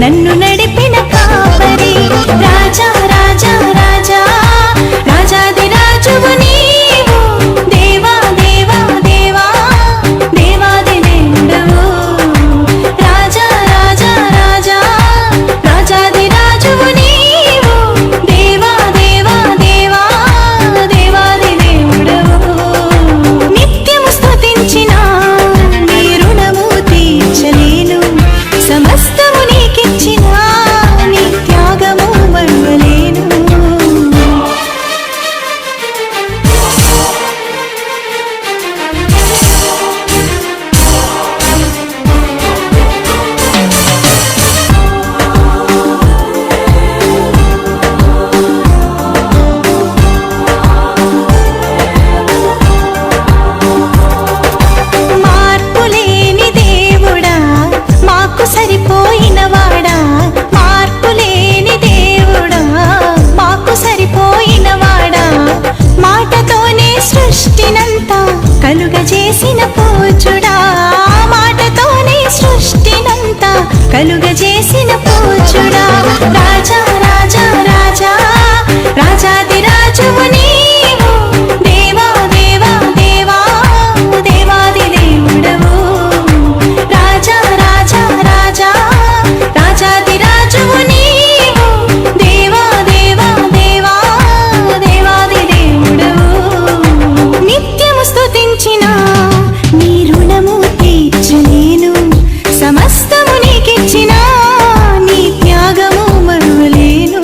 నన్ను నడిపిన కాపరి రాజా రాజా రాజా రాజాది రాజువు నీవు దేవా దేవా దేవా దేవాది దేవుడవు రాజా రాజా రాజా రాజాది రాజువు నీవు దేవా దేవా దేవా దేవాది దేవుడవు నిత్యము స్తుతించిన నీ రుణము తీర్చలేను సమస్తము నీకిచ్చిన నీ త్యాగము మరువలేను మార్పులేని దేవుడా మాకు సరిపోయిన వాడా మార్పులేని దేవుడా మాకు సరిపోయిన వాడా మాటతోనే సృష్టినంతా కలుగజేసిన పూజుడా మాటతోనే సృష్టినంతా కలుగజేసిన పూజుడా రాజా రాజా రాజా రాజాది రాజువు నీవు దేవా దేవా దేవా దేవాది దేవుడవు రాజా రాజా రాజా రాజాది రాజువు నీవు దేవా దేవా దేవా దేవాది దేవుడవు నిత్యము స్తుతించిన నీ రుణము తీర్చలేను సమస్తము నీకిచ్చిన నీ త్యాగము మరువలేను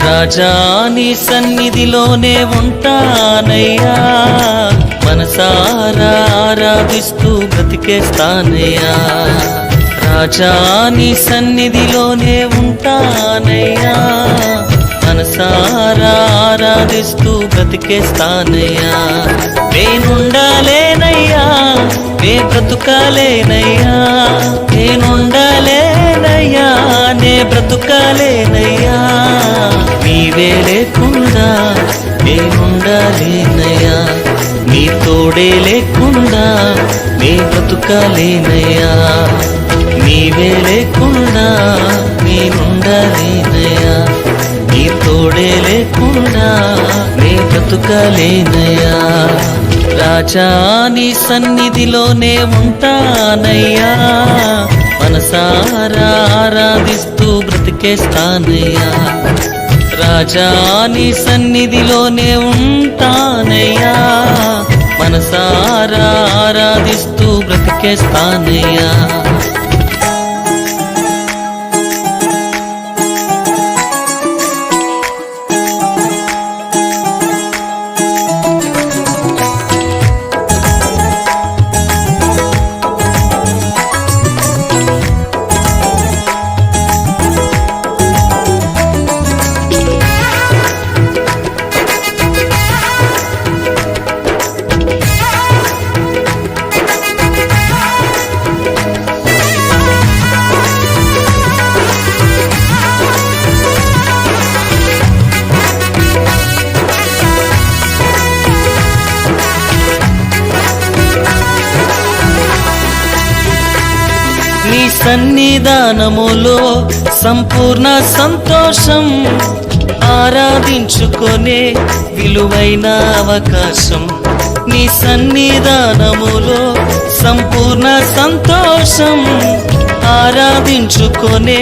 రాజా నీ సన్నిధిలోనే ఉంటానయ్యా మనసారా ఆరాధిస్తూ బ్రతికేస్తానయ్యా రాజా నీ సన్నిధిలోనే ఉంటానయ్యా మనసారా ఆరాధిస్తూ బ్రతికేస్తానయ్యా నేనుండాలేనయ్యా నే బ్రతుకాలేనయ్యా నేనుండాలేనయ్యా నే బ్రతుకాలేనయ్యా నీవే లేకుండా నేనుండాలేనయ్యా నీ తోడే లేకుండా నే బ్రతుకాలేనయ్యా నీవే లేకుండా నేనుండాలేనయ్యా నీ తోడే లేకుండా నే బ్రతుకాలేనయ్యా రాజా నీ సన్నిధిలోనే ఉంటానయ్యా మనసారా ఆరాధిస్తూ బ్రతికేస్తానయ్యా రాజా నీ సన్నిధిలోనే ఉంటానయ్యా మనసారా ఆరాధిస్తూ బ్రతికేస్తానయ్యా నీ సన్నిధానములో సంపూర్ణ సంతోషం ఆరాధించుకొనే విలువైన అవకాశం నీ సన్నిధానములో సంపూర్ణ సంతోషం ఆరాధించుకొనే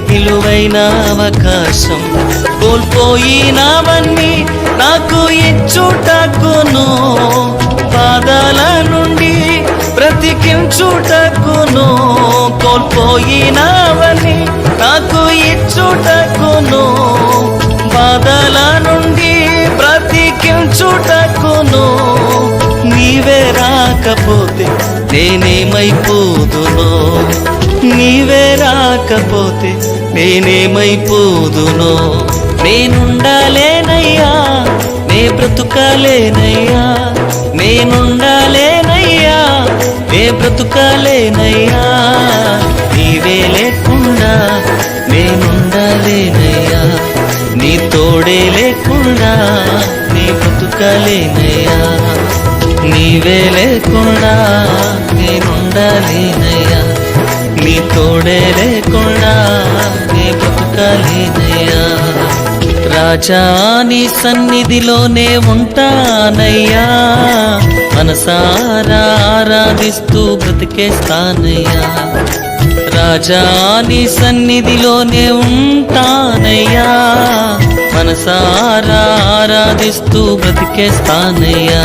విలువైన అవకాశం. కోల్పోయినవన్నీ నాకు ఇచ్చుటకును, బాధల నుండి బ్రతికించుటకును. కోల్పోయినవన్నీ నాకు ఇచ్చుటకును, బాధల నుండి బ్రతికించుటకును. నీవే రాకపోతే నేనేమైపోదునో, నీవే రాకపోతే నేనేమైపోదునో. నేనుండాలేనయ్యా, నే బ్రతుకాలేనయ్యా, నేనుండాలేనయ్యా, నే బ్రతుకాలేనయ్యా. నీవే లేకుండా నేనుండాలేనయ్యా, నీ తోడే లేకుండా నీ బ్రతుకాలేనయ్యా. నీవే లేకుండా నేనుండాలేనయ్యా, నీ తోడే లేకుండా నీ బ్రతుకాలేనయ్యా. రాజా నీ సన్నిధిలోనే ఉంటానయ్యా, మనసారా ఆరాధిస్తూ బ్రతికేస్తానయ్యా. రాజా నీ సన్నిధిలోనే ఉంటానయ్యా, మనసారా ఆరాధిస్తూ బ్రతికేస్తానయ్యా.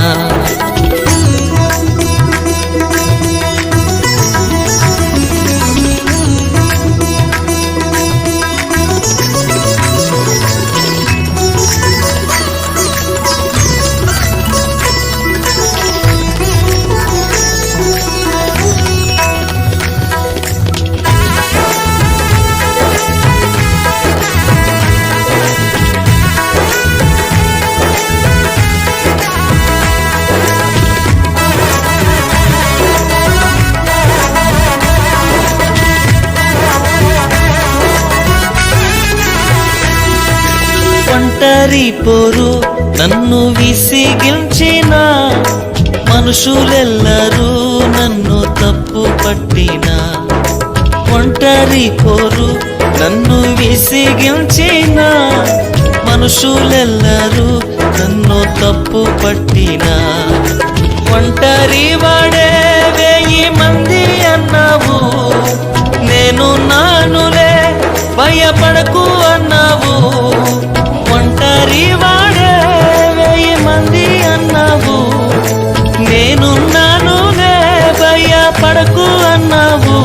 ఒంటరి పోరు నన్ను విసిగించిన, మనుషులెల్లరూ నన్ను తప్పు పట్టిన. ఒంటరి పోరు నన్ను విసిగించిన, మనుషులెల్లరూ నన్ను తప్పు పట్టిన. ఒంటరి వాడే 1000 మంది అన్నావు, నేను నానులే భయపడకు అన్నావు. ఒంటరి వాడే 1000 మంది అన్నావు, నేనున్నానులే భయపడకు అన్నావు.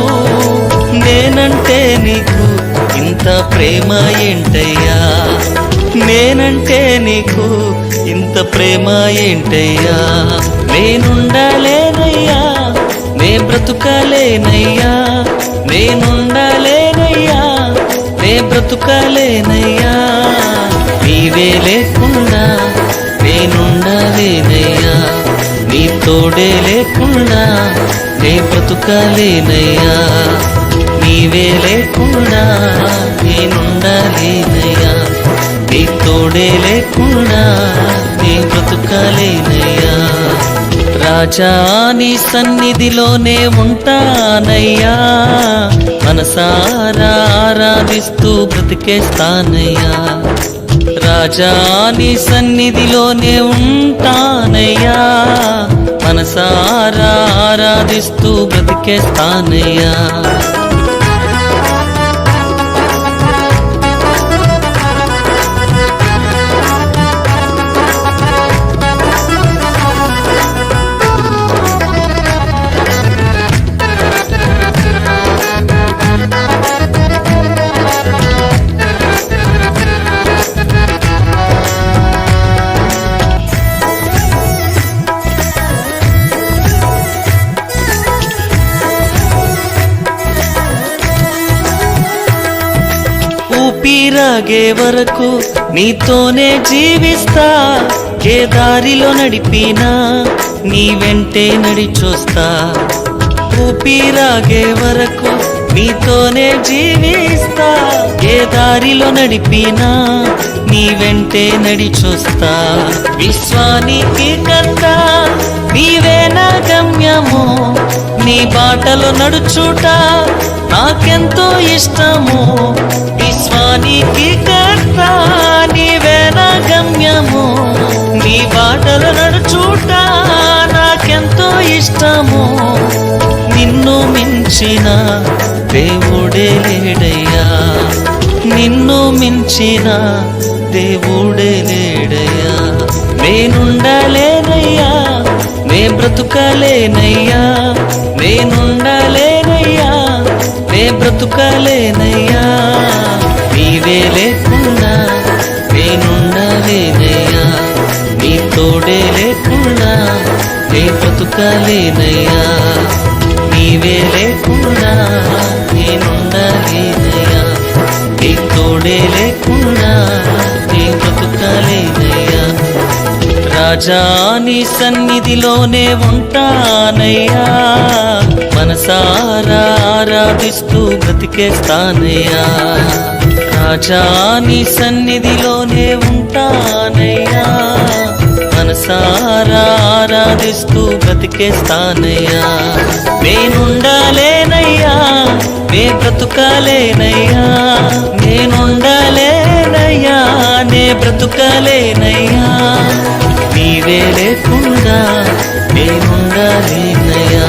నేనంటే నీకు ఇంత ప్రేమ ఏంటయ్యా, నేనంటే నీకు ఇంత ప్రేమ ఏంటయ్యా. నేనుండాలేనయ్యా, నే బ్రతుకాలేనయ్యా, నేనుండాలేనయ్యా, నే బ్రతుకాలేనయ్యా. నీవే లేకుండా నేనుండాలేనయ్యా, నీ తోడే లేకుండా నే బ్రతుకాలేనయ్యా. నీవే లేకుండా నేనుండాలేనయ్యా, నీ తోడే లేకుండా నే బ్రతుకాలేనయ్యా. రాజా నీ సన్నిధిలోనే ఉంటానయ్యా, మనసారా ఆరాధిస్తూ బ్రతికేస్తానయ్యా. రాజా నీ సన్నిధిలోనే ఉంటానయ్యా, మనసారా ఆరాధిస్తూ బ్రతికేస్తానయ్యా. ఊపిరాగే వరకు నీతోనే జీవిస్తా, ఏ దారిలో నడిపినా నీ వెంటే నడిచొస్తా. ఊపిరాగే వరకు నీతోనే జీవిస్తా, ఏ దారిలో నడిపినా నీ వెంటే నడిచొస్తా. విశ్వానికి కర్త నీవే నా గమ్యము, నీ బాటలో నడుచుట నాకెంతో ఇష్టము. విశ్వానికి కర్త నీవే నా గమ్యము, నీ బాటలో నడుచుట నాకెంతో ఇష్టము. నిన్ను మించిన దేవుడు తోడే లేడయ్యా, నిన్ను మించిన దేవుడే లేడయ్యా. నేనుండలేనయ్యా, నే బ్రతుకలేనయ్యా, నేనుండలేనయ్యా, నే బ్రతుకలేనయ్యా. నీవే లేకుండా నేనుండలేనయ్యా, నీ తోడే లేకుండా నే బ్రతుకలేనయ్యా. నీవే లేకుండా నేనుండలేనయ్యా, నీ తోడే లేకుండా నే బ్రతుకలేనయ్యా. రాజా నీ సన్నిధిలోనే ఉంటానయ్యా, మనసారా ఆరాధిస్తూ బ్రతికేస్తానయ్యా. రాజా నీ సన్నిధిలోనే ఉంటానయ్యా, మనసారా ఆరాధిస్తూ బ్రతికేస్తానయ్యా. నేనుండలేనయ్యా, నే బ్రతుకలేనయ్యా, నేనుండలేనయ్యా, నే బ్రతుకలేనయ్యా. నీవే లేకుండా నేనుండలేనయ్యా,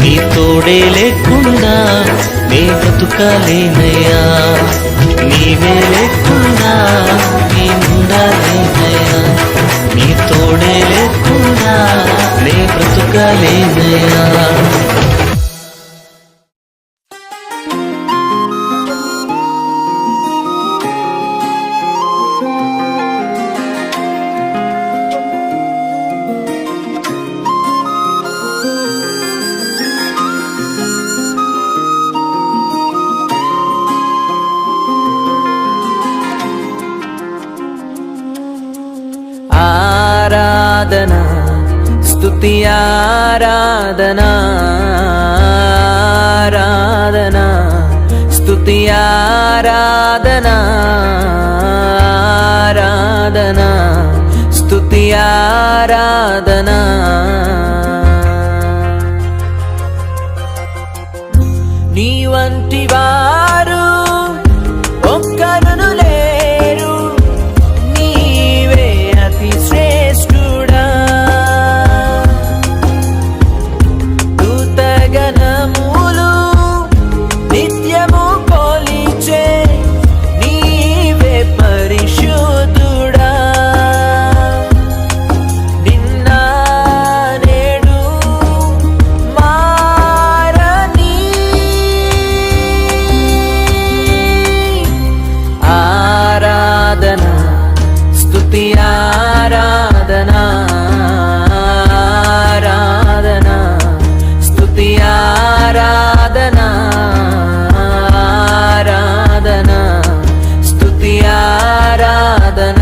నీ తోడే లేకుండా నే బ్రతుకలేనయ్యా. నీవే లేకుండా నేనుండలేనయ్యా, నీ తోడే లేకుండా నే బ్రతుకలేనయ్యా. ఆరాధన స్తుతి ఆరాధన, ఆరాధన స్తుతి ఆరాధన, ఆరాధన స్తుతి ఆరాధన. నీ వంటి వారు ఒక్కరును లేరు, నీవే అతి శ్రేష్ఠుడా. దూతగణములు నిత్యము కొలిచే నీవే పరిశుద్ధుడా. నిన్న నేడు మారని ఆరాధన స్తుతి ఆరాధన, ఆరాధన స్తుతి ఆరాధన, ఆరాధన స్తుతి ఆరాధన.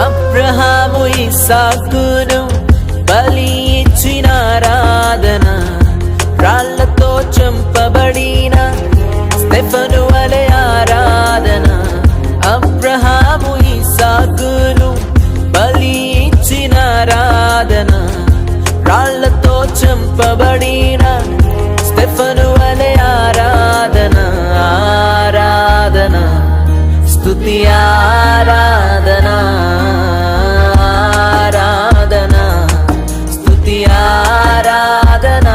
అబ్రహాము ఇస్సాకును బలి ఇచ్చిన ఆరాధన, రాళ్లతో చంపబడిన స్టెఫను వలె ఆరాధన. అబ్రహాము ఇస్సాకును బలి ఇచ్చిన ఆరాధన, రాళ్లతో చంపబడిన స్టెఫను వలె ఆరాధన. ఆరాధన స్తుతి ఆరాధన, ఆరాధన స్తుతి ఆరాధన.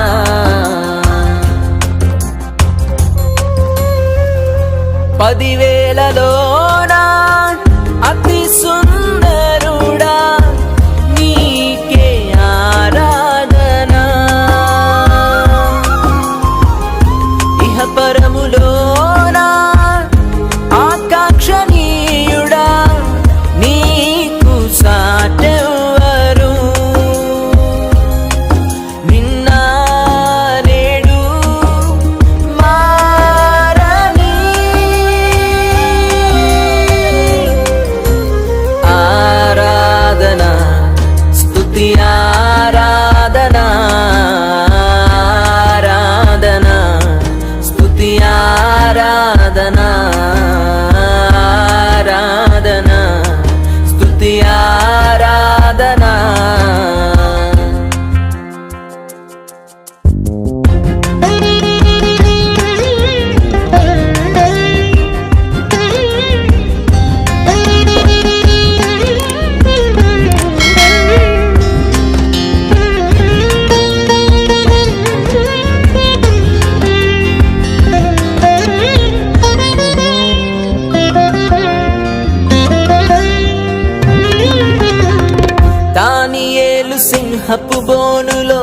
దానియేలు సింహపు బోనులో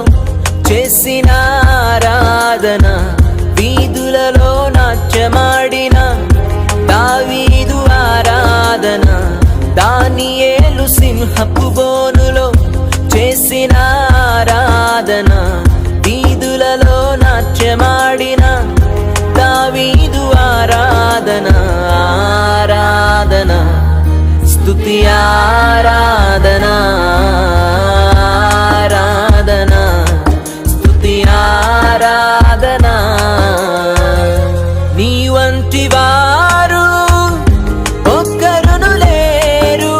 చేసిన ఆరాధన, వీధులలో నాట్యమాడిన దావీదు ఆరాధన. దానియేలు సింహపు బోనులో చేసిన ఆరాధన, వీధులలో నాట్యమాడిన దావీదు ఆరాధన. ఆరాధన స్తుతి ఆరాధన, ఆరాధన స్తుతి ఆరాధన. నీ వంటి వారు ఒక్కరును లేరు,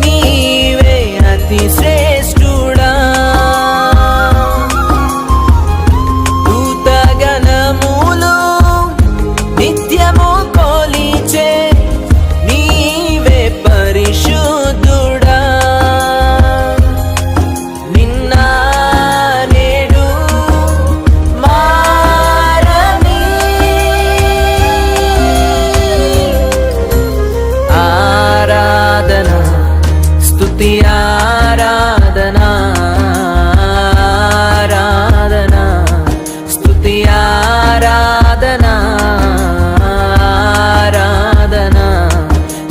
నీవే అతి శ్రేష్ఠుడా. దూతగణములు నిత్యము కొలిచే నీవే పరిశుద్ధుడా. నిన్న నేడు మారని ఆరాధన స్తుతి ఆరాధన, ఆరాధన స్తుతి ఆరాధన, ఆరాధన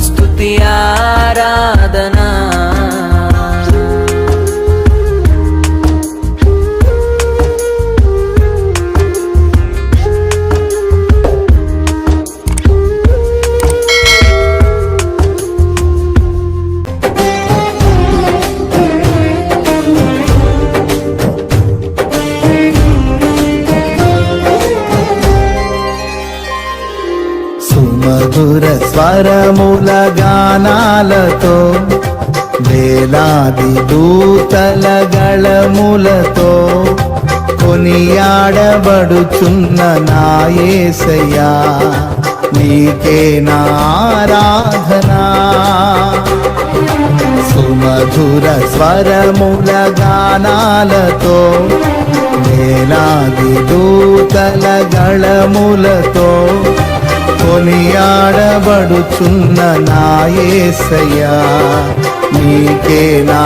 స్తుతి ఆరాధన. సుమధుర స్వరముల గానాలతో, వేలాది దూతల గళములతో కొనియాడబడుచున్న నా యేసయ్యా, నీకే నా ఆరాధన. సుమధుర స్వరముల గానాలతో, వేలాది దూతల గళములతో కొనియాడబడుచున్న నా యేసయ్యా, నీకే నా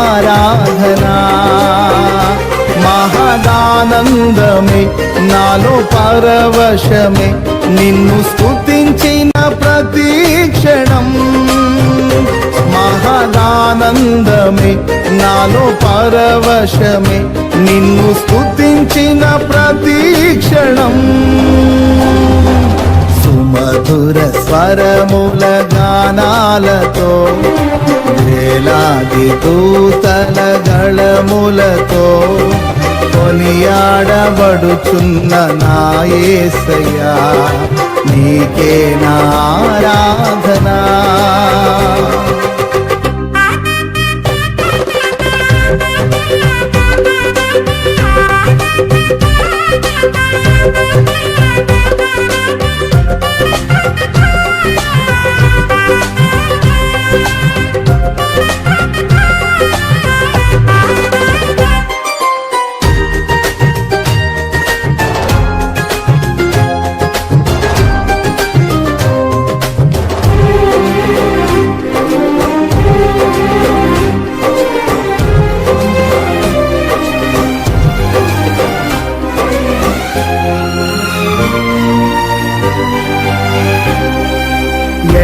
ఆరాధన. మహదానందమే నాలో పరవశమే, నిన్ను స్తుతించిన ప్రతి క్షణం. మహదానందమే నాలో పరవశమే, నిన్ను స్తుతించిన ప్రతి క్షణం. సుమధుర స్వరముల గానాలతో, వేలాది దూతల గళములతో కొనియాడబడుచున్న నా యేసయ్యా, నీకే నా ఆరాధన.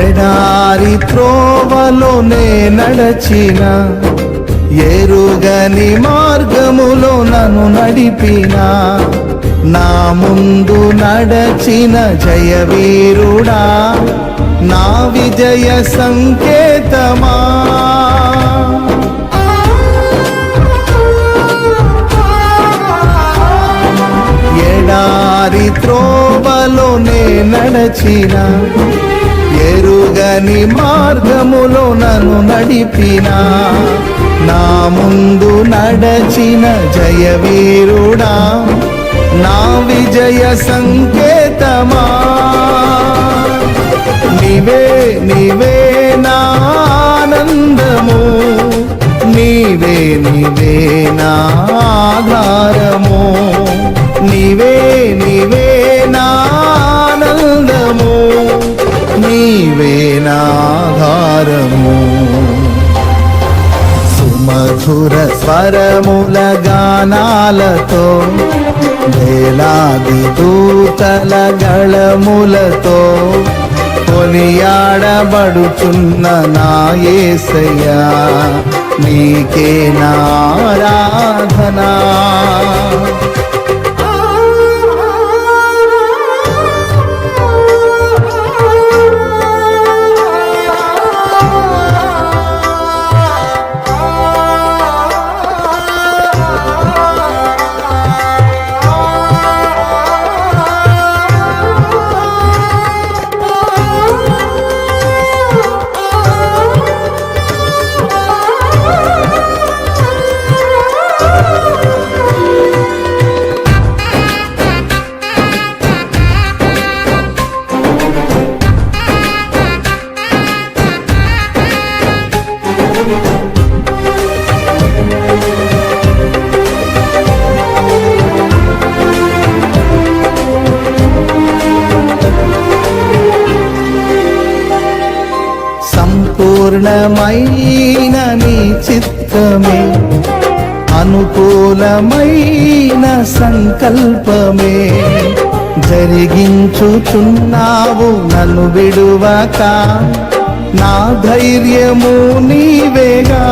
ఎడారి త్రోవలోనే నడచిన, ఎరుగని మార్గములో నన్ను నడిపిన, నా ముందు నడచిన జయవీరుడా, నా విజయ సంకేతమా. ఎడారి త్రోవలోనే నడచిన, ఎరుగని మార్గములో నన్ను నడిపినా నా ముందు నడచిన జయవీరుడా నా విజయ సంకేతమా నీవే నీవే నా ఆనందము నీవే నీవే నా ఆధారము నీవే నీవే నా ఆనందము నీవే నా ఆధారము సుమధుర స్వరముల గానాలతో వేలాది దూతల గళములతో కొనియాడబడుచున్న నా యేసయ్యా నీకే నా ఆరాధనా సంపూర్ణమైన నీ చిత్తమే అనుకూలమైన సంకల్పమే జరిగించుచున్నావు నన్ను విడువక నా ధైర్యము నీవేగా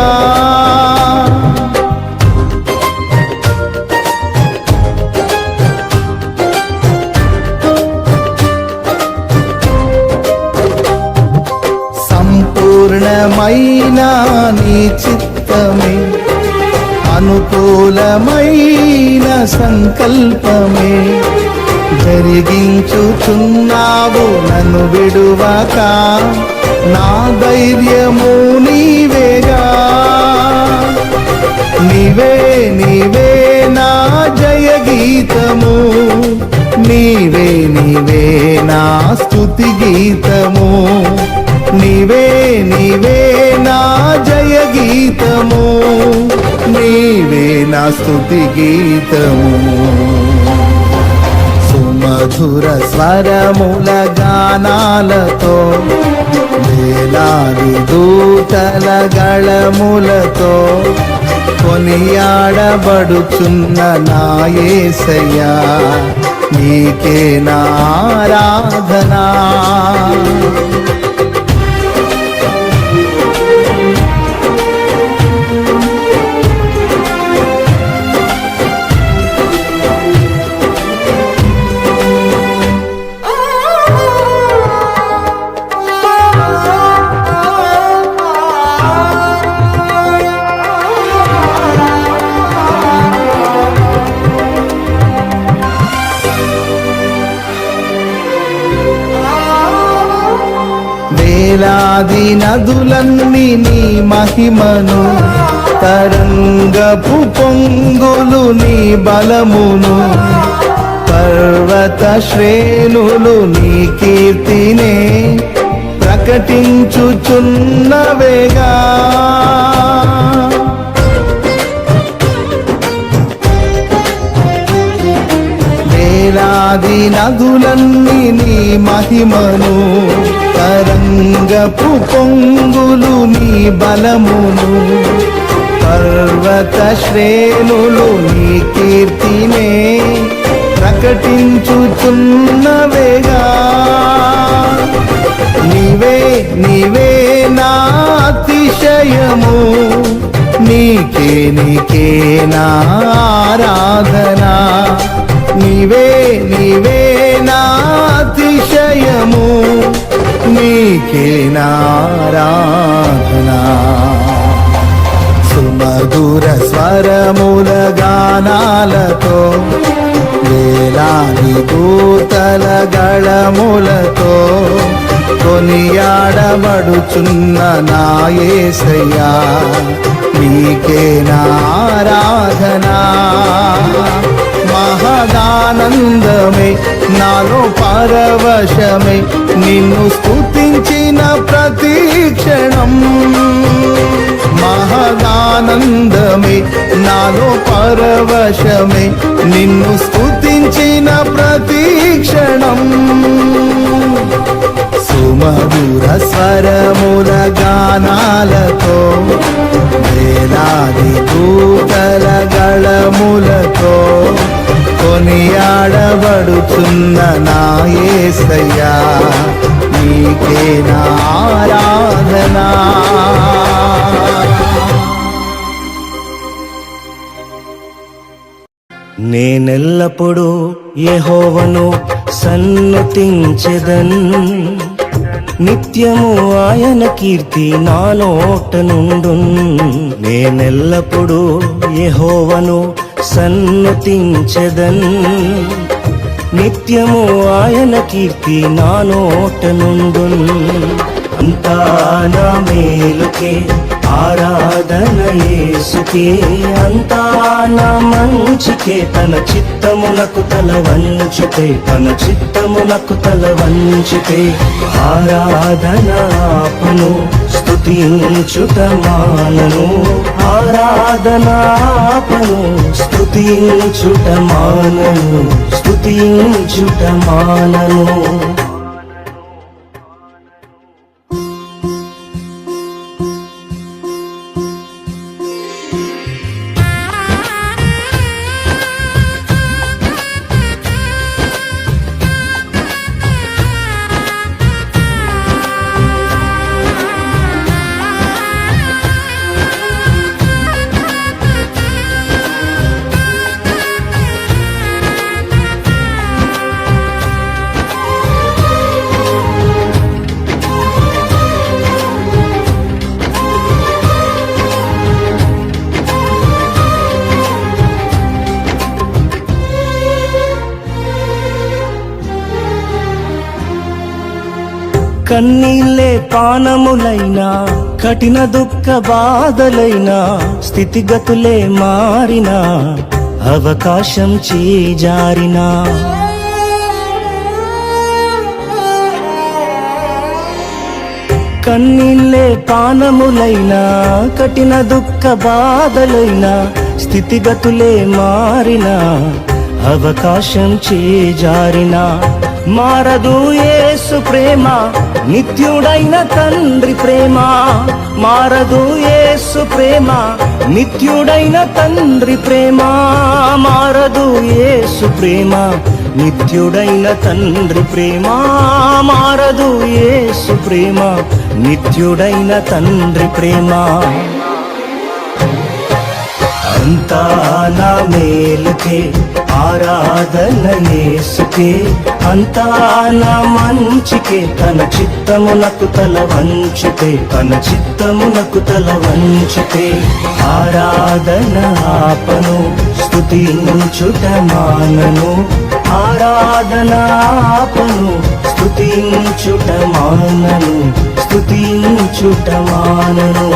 సంపూర్ణమైన నీ చిత్తమే అనుకూలమైన సంకల్పమే జరిగించుచున్నావు నన్ను విడువక నా ధైర్యము నీవేగా నీవే నీవే నా జయ గీతము నీవే నీవే నా స్తుతి గీతము నీవే నీవే నా జయ గీతము నీవే నా స్తుతి గీతము సుమధుర స్వరముల గానాలతో వేలాది దూతల గళములతో కొనియాడబడుచున్న నా యేసయ్యా నీకే నా ఆరాధనా వేలాది నదులన్నీ నీ మహిమను తరంగపు పొంగులు నీ బలమును పర్వత శ్రేణులు నీ కీర్తినే ప్రకటించుచున్నవేగా వేలాది నదులన్నీ నీ మహిమను తరంగపు పొంగులు నీ బలమును పర్వత శ్రేణులు నీ కీర్తినే ప్రకటించుచున్నవేగా నీవే నీవే నా అతిశయము నీకే నీకే నా ఆరాధనా నీవే నీవే నా అతిశయము నీకే నా ఆరాధనా సుమధుర స్వరముల గానాలతో వేలాది దూతల గళములతో కొనియాడబడుచున్న నా యేసయ్యా నీకే నా ఆరాధనా మహదానందమే నాలో పరవశమే నిన్ను స్తుతించిన ప్రతి క్షణం మహదానందమే నాలో పరవశమే నిన్ను స్తుతించిన ప్రతి క్షణం సుమధుర స్వరముల గానాలతో వేలాది దూతల గళములతో కొనియాడబడుచున్న నా యేసయ్యా నీకే నా ఆరాధనా నేనెల్లప్పుడూ యెహోవాను సన్నుతించెదన్ నిత్యము ఆయన కీర్తి నా నోట నుండున్ నేనెల్లప్పుడూ యెహోవాను సన్నుతించెదన్ నిత్యము ఆయన కీర్తి నా నోట నుండున్ అంతా నా మేలుకే ఆరాధన యేసుకే అంతా నా మంచికే తన చిత్తమునకు తల వంచితే తన చిత్తమునకు తల వంచితే ఆరాధన ఆపను స్తుతించుట మానను ఆరాధన ఆపను స్తుతించుట మానను స్తుతించుట మానను కన్నీళ్ళే పానములైనా కఠిన దుఃఖ బాధలైనా స్థితిగతులే మారినా అవకాశం చేజారినా కన్నీళ్ళే పానములైనా కఠిన దుఃఖ బాధలైనా స్థితిగతులే మారినా అవకాశం చేజారినా మారదు యేసు ప్రేమ నిత్యుడైన తండ్రి ప్రేమ మారదు యేసు ప్రేమ నిత్యుడైన తండ్రి ప్రేమ మారదు యేసు ప్రేమ నిత్యుడైన తండ్రి ప్రేమ మారదు యేసు ప్రేమ నిత్యుడైన తండ్రి ప్రేమ అంతా నా మేలుకే ఆరాధన యేసుకే అంతా నా మంచికే తన చిత్తమునకు తల వంచితే తన చిత్తమునకు తల వంచితే ఆరాధన ఆపను స్తుతించుట మానను ఆరాధన ఆపను స్తుతించుట మానను స్తుతించుట మానను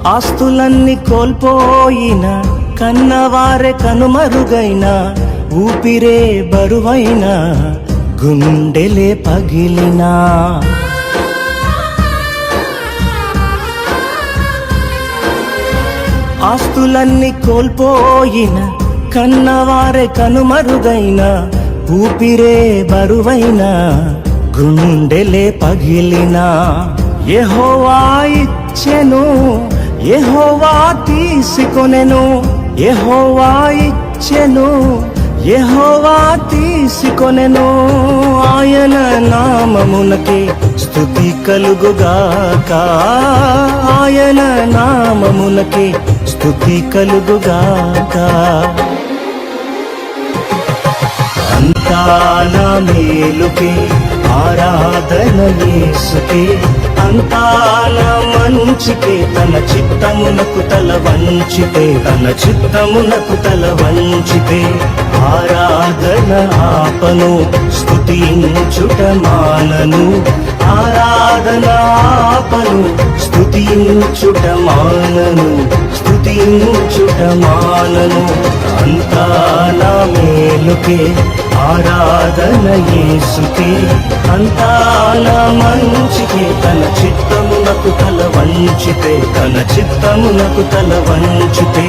ఆస్తులన్నీ కోల్పోయిన కన్నవారే కనుమరుగైన ఊపిరే బరువైన గుండెలే పగిలినా ఆస్తులన్నీ కోల్పోయిన కన్నవారే కనుమరుగైన ఊపిరే బరువైన గుండెలే పగిలినా యెహోవా ఇచ్చెను యెహోవా తీసుకొనెను యెహోవా ఇచ్చెను, యెహోవా తీసుకొనెను, ఆయన నామమునకే స్తుతి కలుగుగాక, ఆయన నామమునకే స్తుతి కలుగుగాక. అంతా నా మేలుకే ఆరాధన యేసుకే, అంతా నా మంచికే, తన చిత్తమునకు తల వంచితే, తన చిత్తమునకు తల వంచితే, ఆరాధన ఆపను స్తుతించుట మానను, ఆరాధన ఆపను స్తుతించుట మానను, స్తుతించుట మానను. అంతా నా మేలుకే ఆరాధన యేసుకే, అంతా నా మంచికే, తన చిత్తమునకు తల వంచితే, తన చిత్తమునకు తల వంచితే,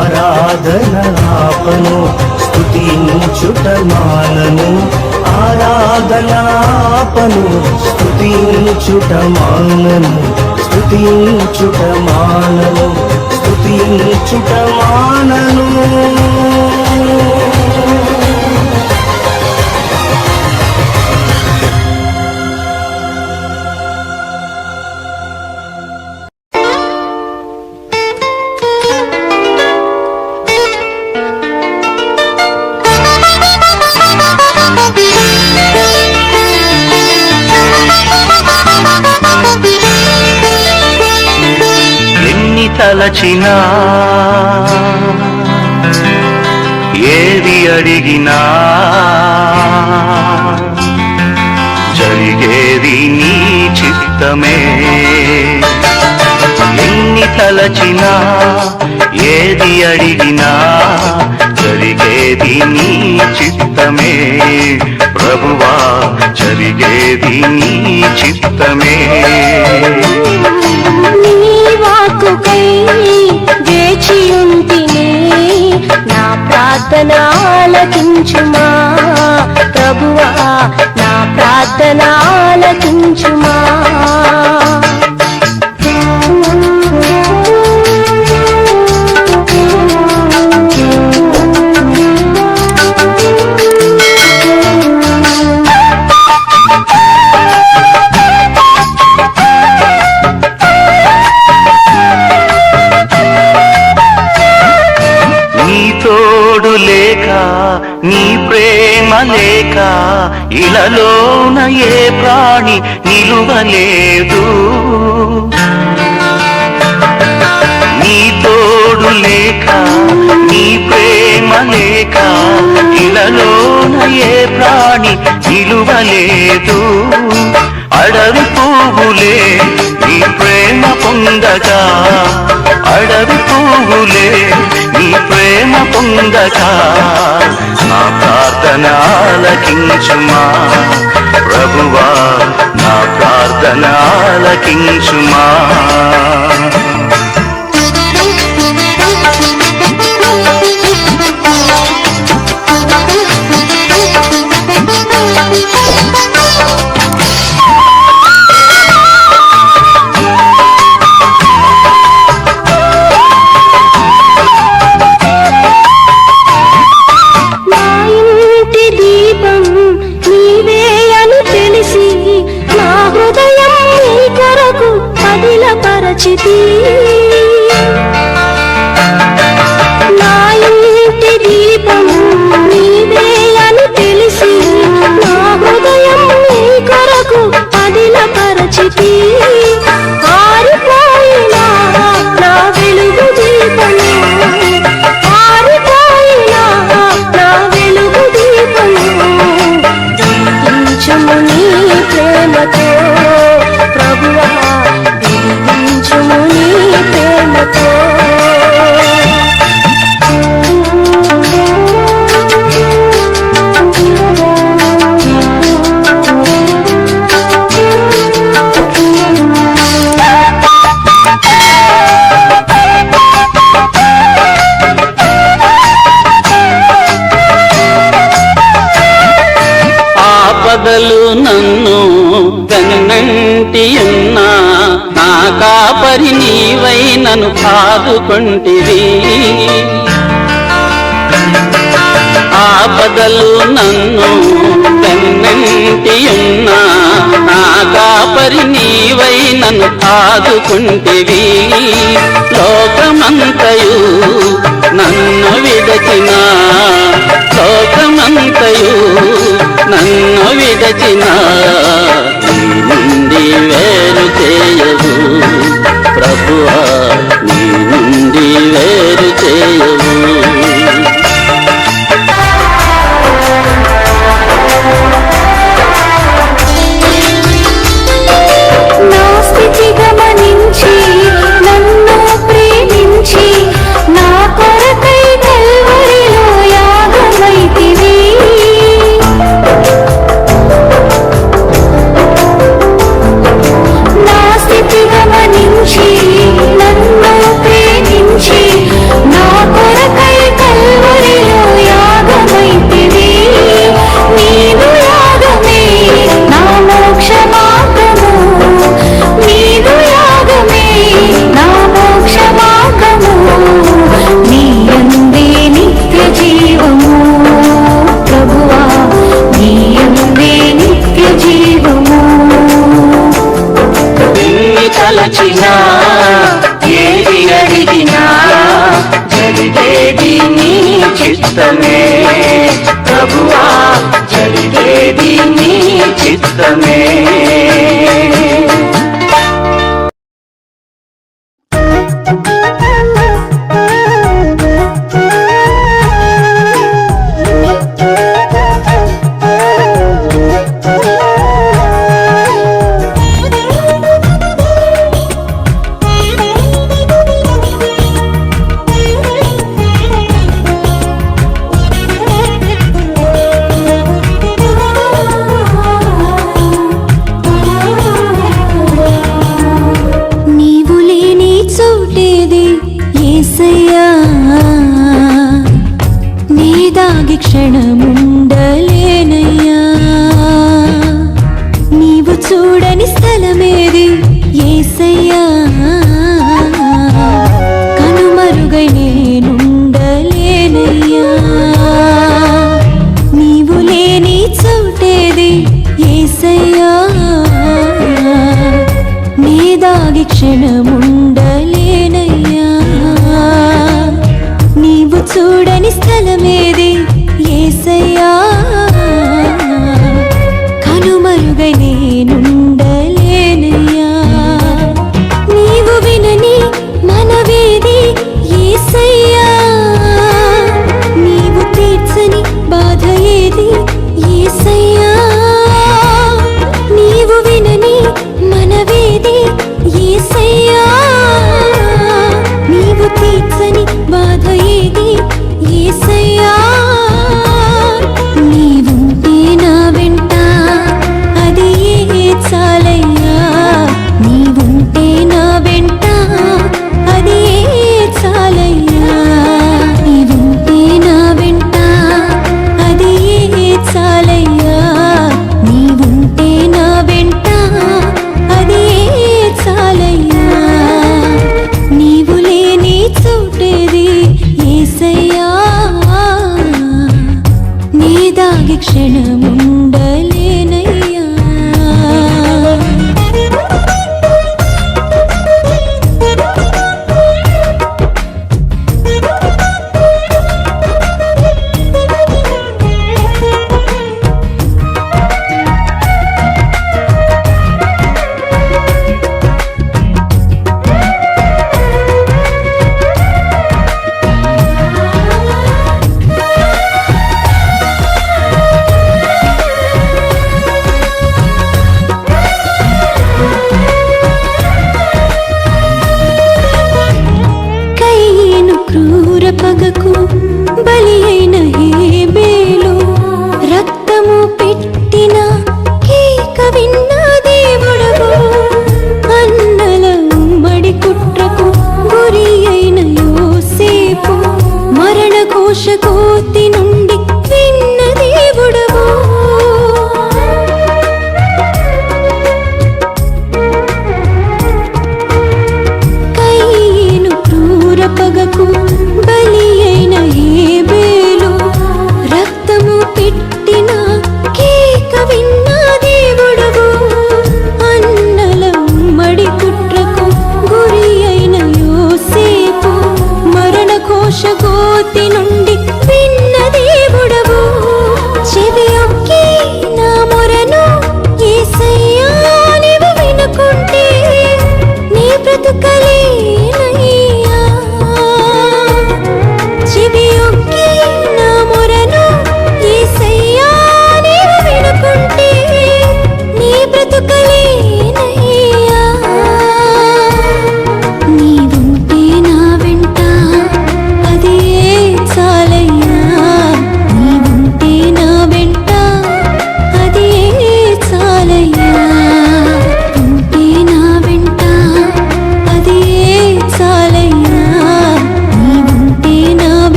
ఆరాధన ఆపను స్తుతించుట మానను, ఆరాధన ఆపను స్తుతించుట మానను, స్తుతించుట మానను, స్తుతించుట మానను. తలచినా ఏది అడిగినా జరిగేది నీ చిత్తమే. ఎన్ని తలచినా ఏది అడిగినా జరిగేది నీ చిత్తమే. ప్రభువా జరిగేది నీ చిత్తమే. వేచియుంటిని నా ప్రార్థన ఆలకించుమా ప్రభువా, నా ప్రార్థన ఆలకించుమా. లేక నీ ప్రేమ లేక ఇలలోన ఏ ప్రాణి నిలువలేదు. నీ తోడు లేక నీ ప్రేమ లేక ఇలలోన ఏ ప్రాణి నిలువలేదు. అడవి పువ్వులే నీ ప్రేమ పొందగా, అడవి పువ్వులే నీ ప్రేమ పొందగా, నా ప్రార్థన ఆలకించుమా ప్రభువా, నా ప్రార్థన ఆలకించుమా. నా ఇంటి దీపం నీవే అని తెలిసి నా హృదయం నీ కొరకు పదిలపరచితి. ఆరిపోయినా నా వెలుగు దీపము, ఆరిపోయినా నా వెలుగు దీపము, వెలిగించుము నీ ప్రేమతో ప్రభువా, వెలిగించుము నీ ప్రేమతో. ఆపదలు నన్ను వెన్నంటి ఉన్నా, నా కాపరి నీవై నన్ను ఆదుకొంటివి ఆపదలు నన్ను వెన్నంటియున్నా నా కాపరి నీవై నన్ను ఆదుకుంటివి లోకమంతయు నన్ను విడచిన లోకమంతయు నన్ను విడచిన నీ నుండి వేరు చేయవు ప్రభువా నీ నుండి వేరు చేయవు నా స్థితి గమనించి నన్ను ప్రేమించి నా కొరకై కల్వరిలో యాగమైతివి నా స్థితి గమనించి నన్ను ప్రేమించి నా కొరకై కల్వరిలో యాగమైతివి నీదు యాగమే నా మోక్ష మార్గము నీదు యాగమే నా మోక్ష మార్గము నీ యందే నిత్య జీవము ప్రభువా నీ యందే నిత్య జీవము ఎన్ని తలచినా ఏది అడిగినా జరిగేది నీ చిత్తమే ప్రభువా జరిగేది నీ చిత్తమే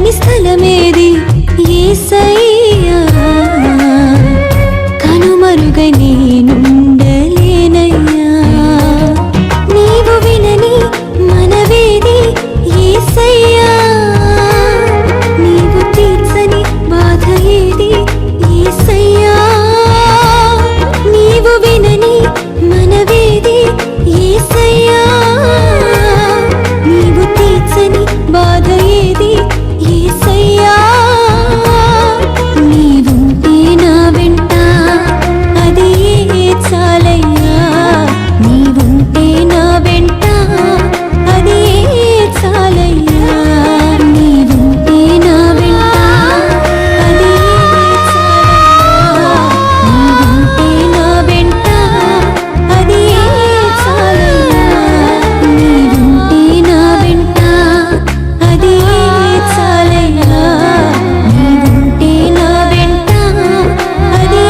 ఉండని స్థలమేది యేసయ్యా, కనుమరుగై నేనుండలేనయ్యా. నీవు వినని మనవేది యేసయ్యా, నీవు తీర్చని బాధ ఏది యేసయ్యా. నీవు వినని మనవేది యేసయ్యా, నీవు తీర్చని బాధ ఏది యేసయ్యా. నీవుంటే నా వెంట అది చాలయ్యా, నీవుంటే నా వెంట అది చాలయ్యా. నీవుంటే నా వెంట అది చాలయ్యా, నీవుంటే నా వెంట అది చాలయ్యా. నీవుంటే నా వెంట అది చాలయ్యా, నీవుంటే నా వెంట అది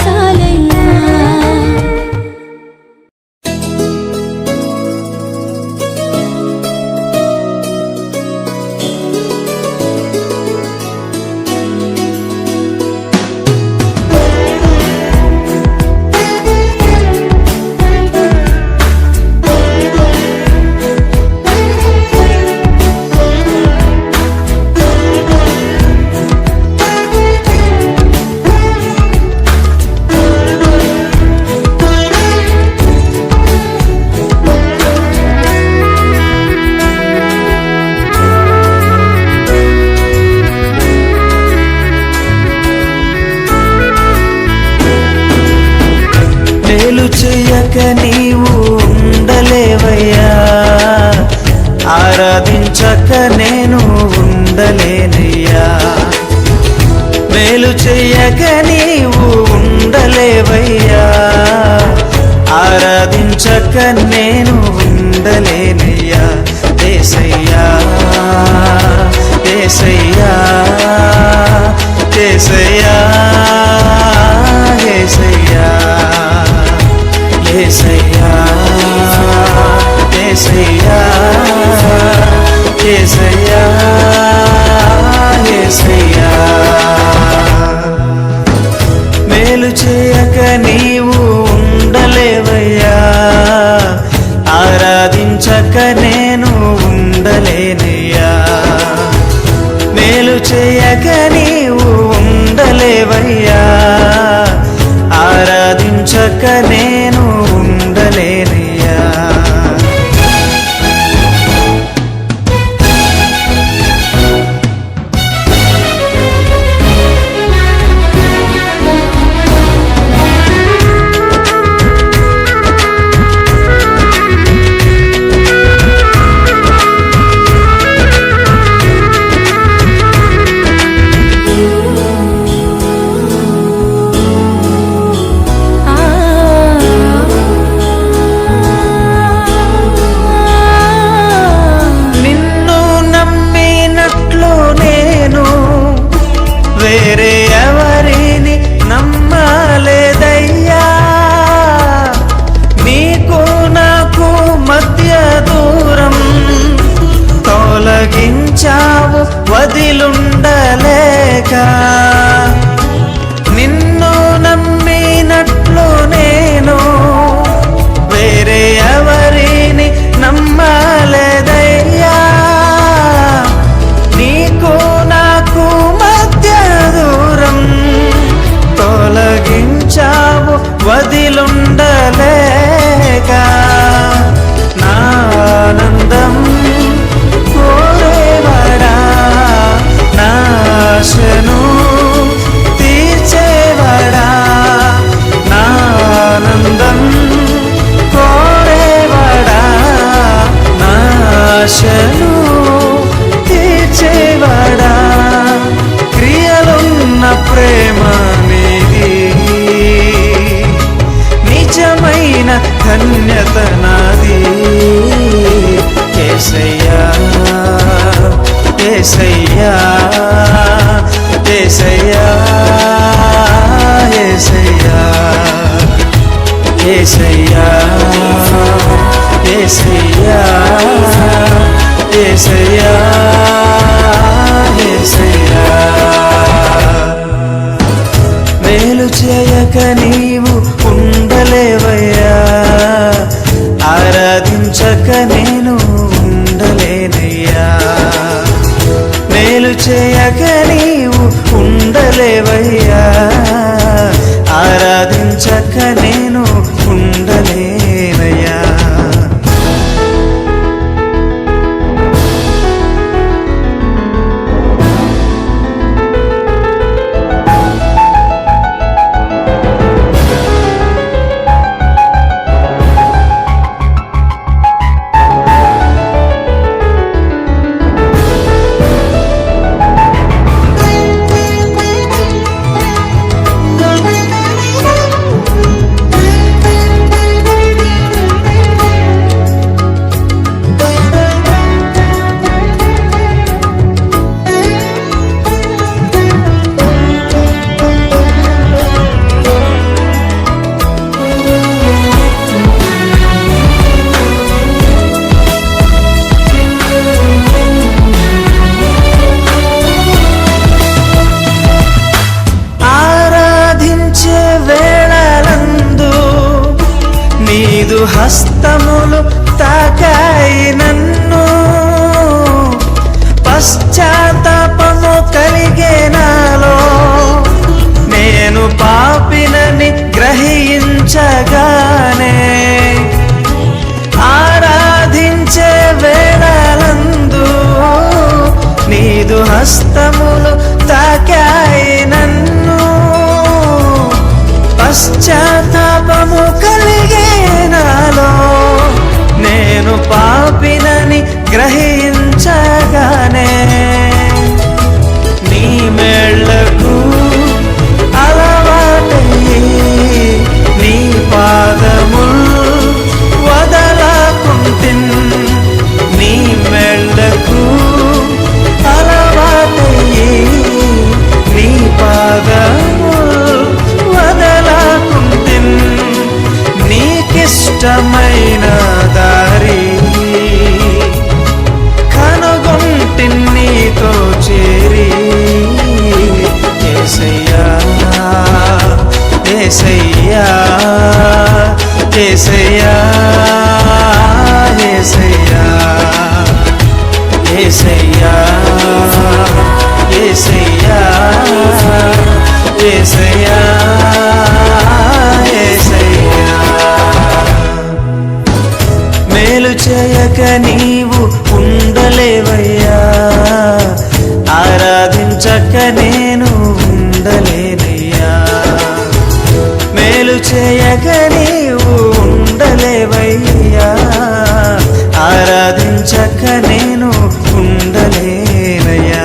చాలయ్యా. మేలు చెయ్యక నీవు ఉండలేవయ్యా, ఆరాధించక నేను ఉండలేనయ్యా. మేలు చెయ్యక నీవు ఉండలేవయ్యా, ఆరాధించక నేను ఉండలేనయ్యా. యేసయ్యా యేసయ్యా యేసయ్యా యేసయ్యా యేసయ్యా యేసయ్యా యేసయ్యా యేసయ్యా. మేలు చేయక నీవు ఉండలేవయ్యా, ఆరాధించక నేను ఉండలేనయ్యా. మేలు చేయక నీవు ఉండలేవయ్యా, ఆరాధించక నేను ఉండలేనయ్యా. వదిలుండలేక నిన్ను నమ్మినట్లు నేను వేరే ఎవరిని నమ్మలేదయ్యా. నీకు నాకు మధ్య దూరం తొలగించావు వదిలుండలేక. నా ఆనందం కోరేవాడా, నా ఆశను తీర్చేవాడా, నా ఆనందం కోరేవాడా, నా ఆశను తీర్చేవాడా. క్రియలున్న ప్రేమ నీది, నిజమైన ధన్యత నాది. యేసయ్యా యేసయ్యా యేసయ్యా యేసయ్యా యేసయ్యా యేసయ్యా యేసయ్యా యేసయ్యా. మేలు చేయక నీవు ఉండలేవయ్యా, ఆరాధించక నేను ఉండలేనయ్యా. మేలు చేయక నీవు ఉండలేవయ్యా, ఆరాధించక నేను ఉండలేనయ్యా. హస్తములు తాకాయి నన్ను, పశ్చాత్తాపము కలిగే నాలో, నేను పాపినని గ్రహించగానే ఆరాధించే వేళలందు నీదు హస్తములు తాకాయి నన్ను, పశ్చాత్తాపము కలిగే నాలో, నేను పాపినని గ్రహించగానే నీ మేళ్లకు అలవాటయ్యి నీ పాదములు వదలకుంటిన్, నీ మేళ్లకు అలవాటయ్యి నీ పాదములు వదలకుంటిన్, నీకిష్టమైన దారి కనుగొంటి నీతో చేరి. యేసయ్యా యేసయ్యా యేసయ్యా యేసయ్యా యేసయ్యా యేసయ్యా యేసయ్యా యేసయ్యా. మేలు చేయక నీవు ఉండలేవయ్యా, ఆరాధించక నేను ఉండలేనయ్యా. మేలు చేయక నీవు ఉండలేవయ్యా, ఆరాధించక నేను ఉండలేనయ్యా.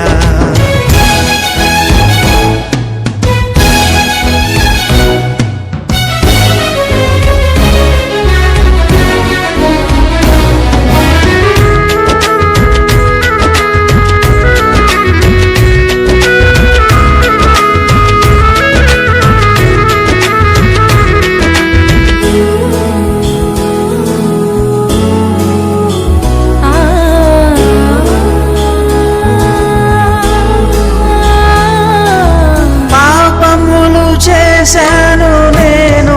చేశాను నేను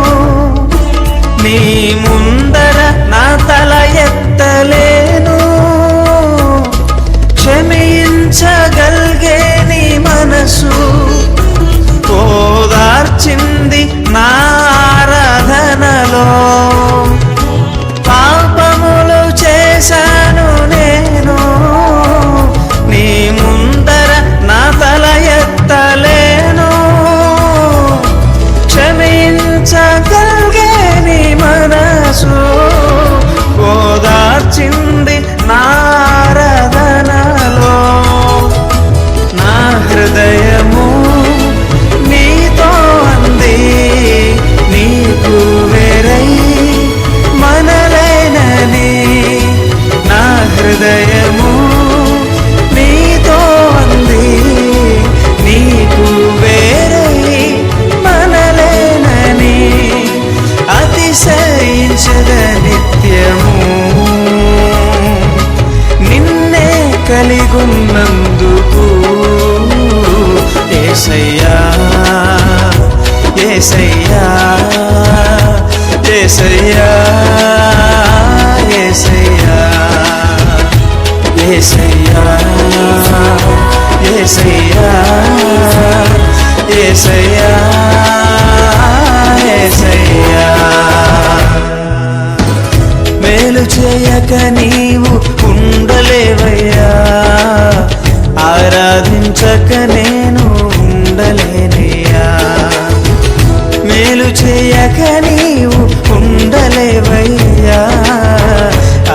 నీ ముందర నా తల ఎత్తలేను, క్షమించగలిగే నీ మనసు ఓదార్చింది నా ఆరాధనలో. పాపములు చేశాను నేను నీ ముందర నా తల ఎత్తలేను, క్షమించగలిగే నీ మనసు ఓదార్చింది నా ఆరాధనలో. నా హృదయము నీతో అంది, నీకు వేరై మనలేనని. నా హృదయము నీతో అంది, నీకు వేరై మనలేనని. అతిశయించద నిత్యము నిన్నే కలిగున్నందుకు, యేసయ్యా యేసయ్యా యేసయ్యా యేసయ్యా యేసయ్యా యేసయ్యా యేసయ్యా యేసయ్యా మేలు చేయక నీవు ఉండలేవయ్యా ఆరాధించక నేను ఉండలేనయ్యా మేలు చేయక నీవు ఉండలేవయ్యా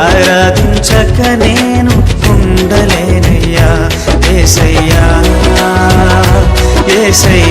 ఆరాధించక నేను ఉండలేనయ్యా యేసయ్యా యేసయ్యా